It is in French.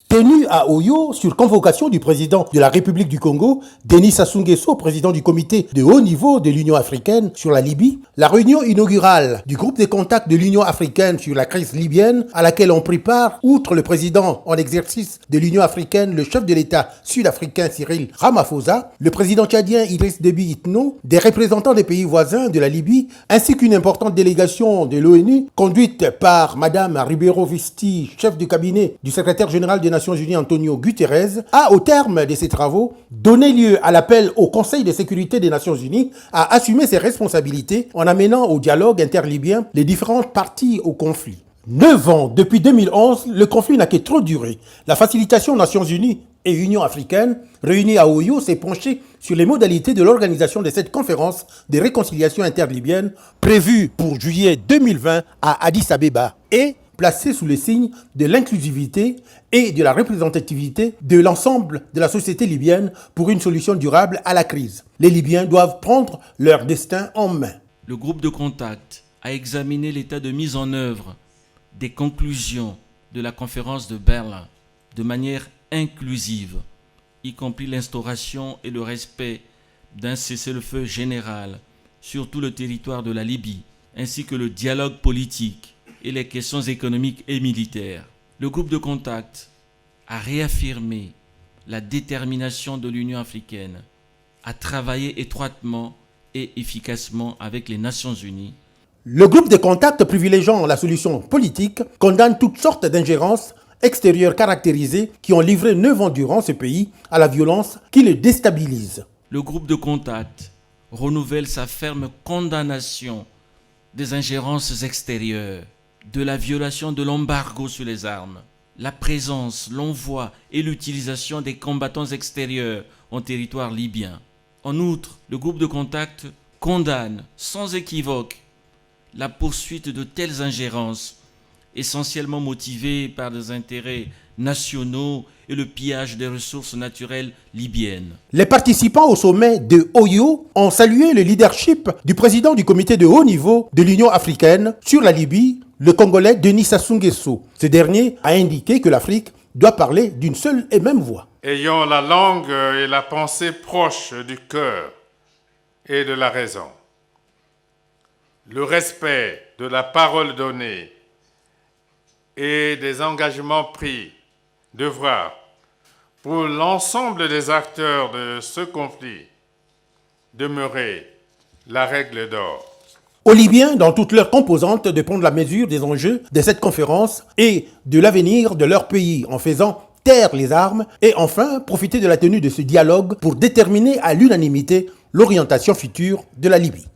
Tenu à Oyo, sur convocation du président de la République du Congo, Denis Sassou Nguesso, président du comité de haut niveau de l'Union africaine sur la Libye, la réunion inaugurale du groupe de contact de l'Union africaine sur la crise libyenne, à laquelle ont pris part, outre le président en exercice de l'Union africaine, le chef de l'État sud-africain Cyril Ramaphosa, le président tchadien Idriss Déby Itno, des représentants des pays voisins de la Libye, ainsi qu'une importante délégation de l'ONU, conduite par Madame Ribeiro Visti, chef du cabinet du secrétaire général des Nations Unies Antonio Guterres, a, au terme de ses travaux, donné lieu à l'appel au Conseil de sécurité des Nations Unies à assumer ses responsabilités en amenant au dialogue interlibyen les différentes parties au conflit. 9 ans depuis 2011, le conflit n'a que trop duré. La facilitation Nations Unies et Union africaine, réunie à Oyo, s'est penchée sur les modalités de l'organisation de cette conférence de réconciliation interlibyenne prévue pour juillet 2020 à Addis Abeba et placée sous le signe de l'inclusivité et de la représentativité de l'ensemble de la société libyenne pour une solution durable à la crise. Les Libyens doivent prendre leur destin en main. Le groupe de contact a examiné l'état de mise en œuvre des conclusions de la conférence de Berlin de manière inclusive, y compris l'instauration et le respect d'un cessez-le-feu général sur tout le territoire de la Libye, ainsi que le dialogue politique et les questions économiques et militaires. Le groupe de contact a réaffirmé la détermination de l'Union africaine à travailler étroitement et efficacement avec les Nations Unies. Le groupe de contact privilégiant la solution politique condamne toutes sortes d'ingérences extérieures caractérisées qui ont livré 9 ans durant ce pays à la violence qui le déstabilise. Le groupe de contact renouvelle sa ferme condamnation des ingérences extérieures, de la violation de l'embargo sur les armes, la présence, l'envoi et l'utilisation des combattants extérieurs en territoire libyen. En outre, le groupe de contact condamne sans équivoque la poursuite de telles ingérences, essentiellement motivées par des intérêts nationaux et le pillage des ressources naturelles libyennes. Les participants au sommet de Oyo ont salué le leadership du président du comité de haut niveau de l'Union africaine sur la Libye, le Congolais Denis Sassou Nguesso. Ce dernier a indiqué que l'Afrique doit parler d'une seule et même voix. Ayant la langue et la pensée proches du cœur et de la raison, le respect de la parole donnée et des engagements pris devra, pour l'ensemble des acteurs de ce conflit, demeurer la règle d'or. Aux Libyens, dans toutes leurs composantes, de prendre la mesure des enjeux de cette conférence et de l'avenir de leur pays en faisant taire les armes et enfin profiter de la tenue de ce dialogue pour déterminer à l'unanimité l'orientation future de la Libye.